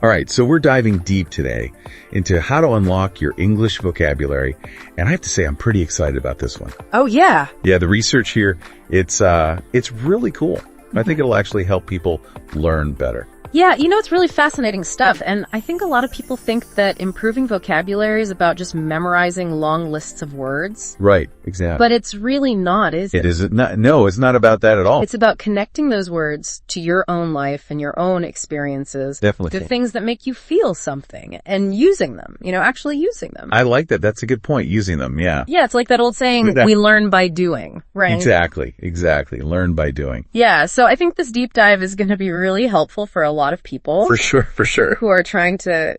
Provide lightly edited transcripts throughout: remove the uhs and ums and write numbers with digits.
All right, so we're diving deep today into how to unlock your English vocabulary, and I have to say I'm pretty excited about this one. Oh, yeah. Yeah, the research here, it's really cool. I think it'll actually help people learn better. Yeah, it's really fascinating stuff, and I think a lot of people think that improving vocabulary is about just memorizing long lists of words. Right, exactly. But it's really not, is it? It is not. No, it's not about that at all. It's about connecting those words to your own life and your own experiences. Definitely. The things that make you feel something and using them, actually using them. I like that. That's a good point, using them, yeah. Yeah, it's like that old saying, we learn by doing, right? Exactly. Learn by doing. Yeah, so I think this deep dive is going to be really helpful for a lot of people. For sure. Who are trying to,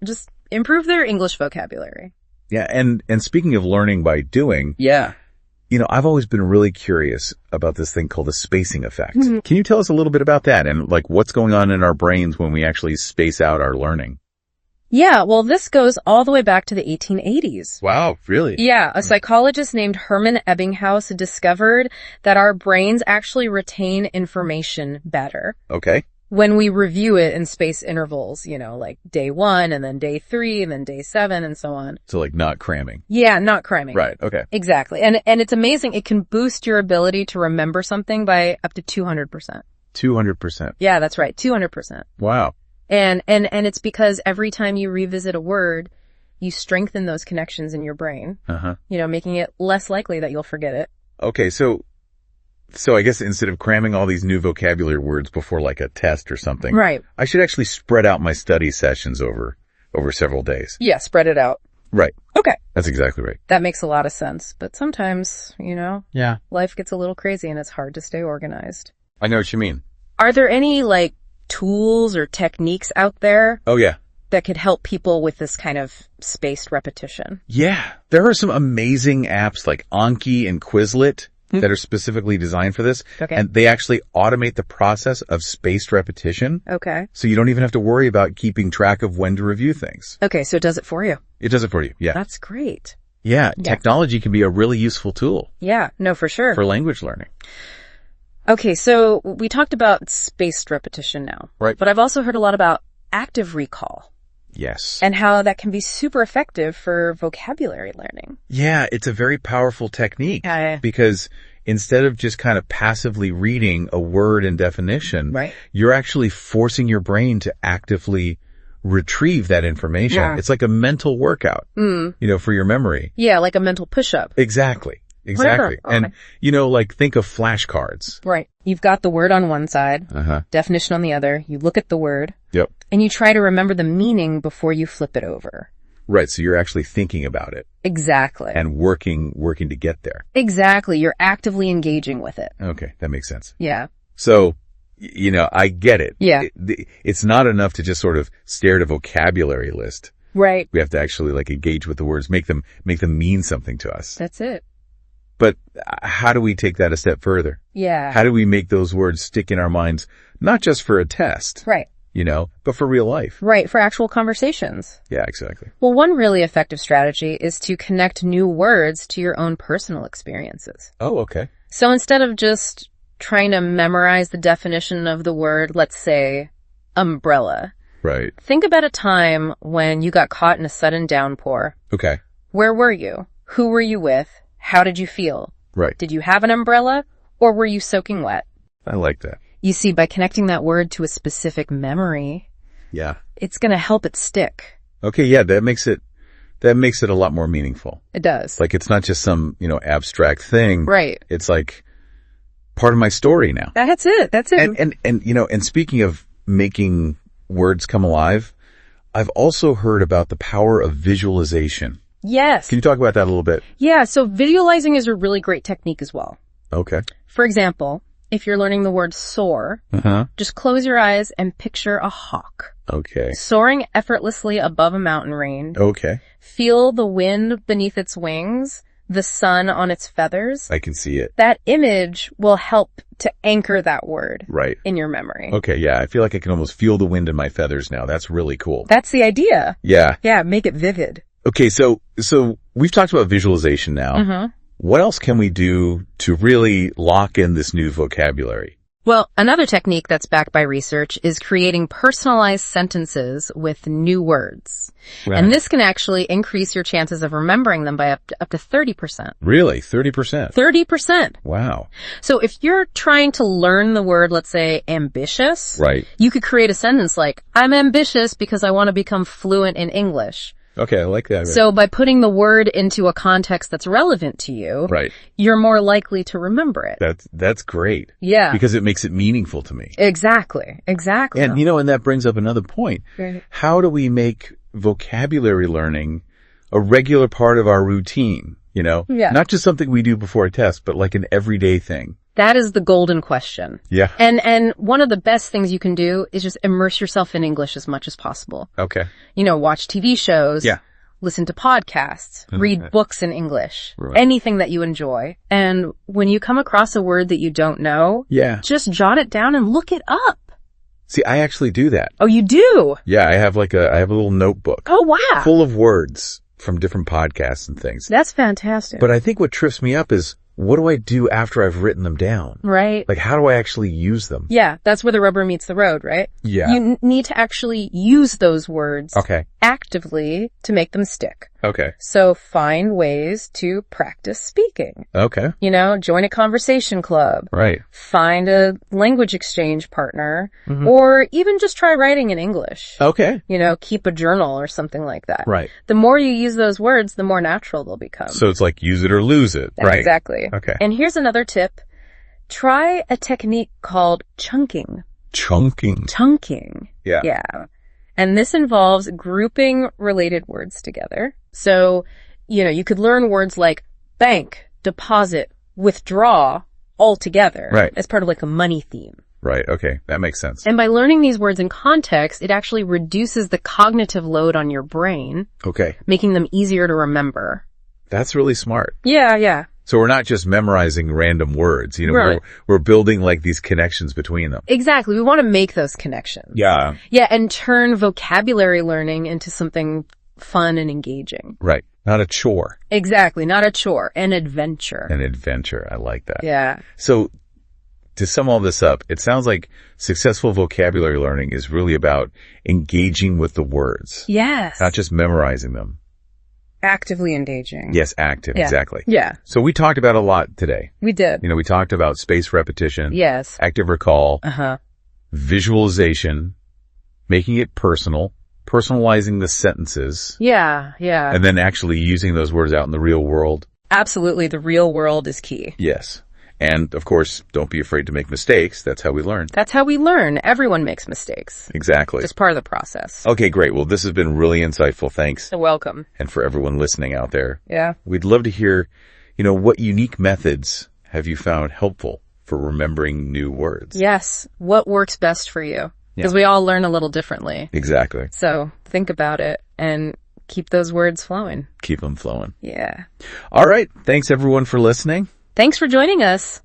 just improve their English vocabulary. Yeah, and speaking of learning by doing. Yeah. I've always been really curious about this thing called the spacing effect. Mm-hmm. Can you tell us a little bit about that and like what's going on in our brains when we actually space out our learning? Yeah, well, this goes all the way back to the 1880s. Wow, really? Yeah, a psychologist named Hermann Ebbinghaus discovered that our brains actually retain information better. Okay. When we review it in space intervals, like day 1 and then day 3 and then day 7 and so on. So like not cramming. Yeah, not cramming. Right, okay. Exactly. And it's amazing. It can boost your ability to remember something by up to 200%. 200%. Yeah, that's right. 200%. Wow. And it's because every time you revisit a word, you strengthen those connections in your brain. Uh-huh. Making it less likely that you'll forget it. Okay, so I guess instead of cramming all these new vocabulary words before like a test or something. Right. I should actually spread out my study sessions over several days. Yeah, spread it out. Right. Okay. That's exactly right. That makes a lot of sense. But sometimes, Yeah. life gets a little crazy and it's hard to stay organized. I know what you mean. Are there any tools or techniques out there Oh yeah. that could help people with this kind of spaced repetition? Yeah. There are some amazing apps like Anki and Quizlet that are specifically designed for this. Okay. And they actually automate the process of spaced repetition. Okay. So you don't even have to worry about keeping track of when to review things. Okay, so it does it for you. It does it for you. Yeah. That's great. Yeah. Technology can be a really useful tool Yeah, no, for sure. for language learning. Okay, so we talked about spaced repetition now. Right. But I've also heard a lot about active recall Yes. and how that can be super effective for vocabulary learning. Yeah, it's a very powerful technique Yeah. because instead of just kind of passively reading a word and definition, Right. you're actually forcing your brain to actively retrieve that information. Yeah. It's like a mental workout, for your memory. Yeah, like a mental push-up. Exactly. Whatever. And, Okay. think of flashcards. Right. You've got the word on one side, Uh-huh. definition on the other. You look at the word, Yep. and you try to remember the meaning before you flip it over. Right. So you're actually thinking about it Exactly. and working to get there. Exactly. You're actively engaging with it. Okay. That makes sense. Yeah. So, I get it. Yeah. It's not enough to just sort of stare at a vocabulary list. Right. We have to actually engage with the words, make them mean something to us. That's it. But how do we take that a step further? Yeah. How do we make those words stick in our minds, not just for a test, Right. but for real life? Right. For actual conversations. Yeah, exactly. Well, one really effective strategy is to connect new words to your own personal experiences. Oh, okay. So instead of just trying to memorize the definition of the word, let's say, umbrella, Right. think about a time when you got caught in a sudden downpour. Okay. Where were you? Who were you with? How did you feel? Right. Did you have an umbrella or were you soaking wet? I like that. You see, by connecting that word to a specific memory, Yeah. it's going to help it stick. Okay. Yeah. That makes it a lot more meaningful. It does. It's not just some, abstract thing. Right. It's like part of my story now. That's it. That's it. And speaking of making words come alive, I've also heard about the power of visualization. Yes. Can you talk about that a little bit? Yeah, so visualizing is a really great technique as well. Okay. For example, if you're learning the word soar, Uh-huh. just close your eyes and picture a hawk. Okay. Soaring effortlessly above a mountain range. Okay. Feel the wind beneath its wings, the sun on its feathers. I can see it. That image will help to anchor that word Right. in your memory. Okay, yeah. I feel like I can almost feel the wind in my feathers now. That's really cool. That's the idea. Yeah. Yeah, make it vivid. Okay, so we've talked about visualization now. Mm-hmm. What else can we do to really lock in this new vocabulary? Well, another technique that's backed by research is creating personalized sentences with new words. Right. And this can actually increase your chances of remembering them by up to 30%. Really? 30%? 30%. Wow. So if you're trying to learn the word, let's say, ambitious, Right. you could create a sentence like, I'm ambitious because I want to become fluent in English. Okay, I like that. So by putting the word into a context that's relevant to you, Right. you're more likely to remember it. That's great. Yeah. Because it makes it meaningful to me. Exactly. Exactly. And, and that brings up another point. Right. How do we make vocabulary learning a regular part of our routine? Yeah. Not just something we do before a test, but like an everyday thing. That is the golden question. Yeah. And one of the best things you can do is just immerse yourself in English as much as possible. Okay. Watch TV shows. Yeah. Listen to podcasts, read books in English, Right. anything that you enjoy. And when you come across a word that you don't know, Yeah. just jot it down and look it up. See, I actually do that. Oh, you do? Yeah, I have a little notebook Oh, wow. full of words from different podcasts and things. That's fantastic. But I think what trips me up is, what do I do after I've written them down? Right. Like, how do I actually use them? Yeah, that's where the rubber meets the road, right? Yeah. You need to actually use those words Okay. actively to make them stick. Okay. So find ways to practice speaking. Okay. Join a conversation club. Right. Find a language exchange partner. Mhm. Or even just try writing in English. Okay. Keep a journal or something like that. Right. The more you use those words, the more natural they'll become. So it's like use it or lose it. Right. Exactly. Okay. And here's another tip. Try a technique called chunking. Chunking. Chunking. Yeah. Yeah. And this involves grouping related words together. So, you could learn words like bank, deposit, withdraw all together. Right. As part of like a money theme. Right. Okay. That makes sense. And by learning these words in context, it actually reduces the cognitive load on your brain, Okay. making them easier to remember. That's really smart. Yeah, yeah. So we're not just memorizing random words, Right. we're building like these connections between them. Exactly. We want to make those connections. Yeah. Yeah, and turn vocabulary learning into something fun and engaging. Right. Not a chore. Exactly. Not a chore. An adventure. An adventure. I like that. Yeah. So to sum all this up, it sounds like successful vocabulary learning is really about engaging with the words, Yes. not just memorizing them. Actively engaging. Yes, active. Yeah. Exactly. Yeah. So we talked about a lot today. We did. We talked about spaced repetition, Yes. active recall, Uh-huh. visualization, making it personal, personalizing the sentences, Yeah. Yeah. and then actually using those words out in the real world. Absolutely. The real world is key. Yes. And of course, don't be afraid to make mistakes. That's how we learn. That's how we learn. Everyone makes mistakes. Exactly. Just part of the process. Okay, great. Well, this has been really insightful. Thanks. So welcome. And for everyone listening out there, Yeah. we'd love to hear, what unique methods have you found helpful for remembering new words? Yes. What works best for you? Because we all learn a little differently. Exactly. So think about it and keep those words flowing. Keep them flowing. Yeah. All right. Thanks everyone for listening. Thanks for joining us.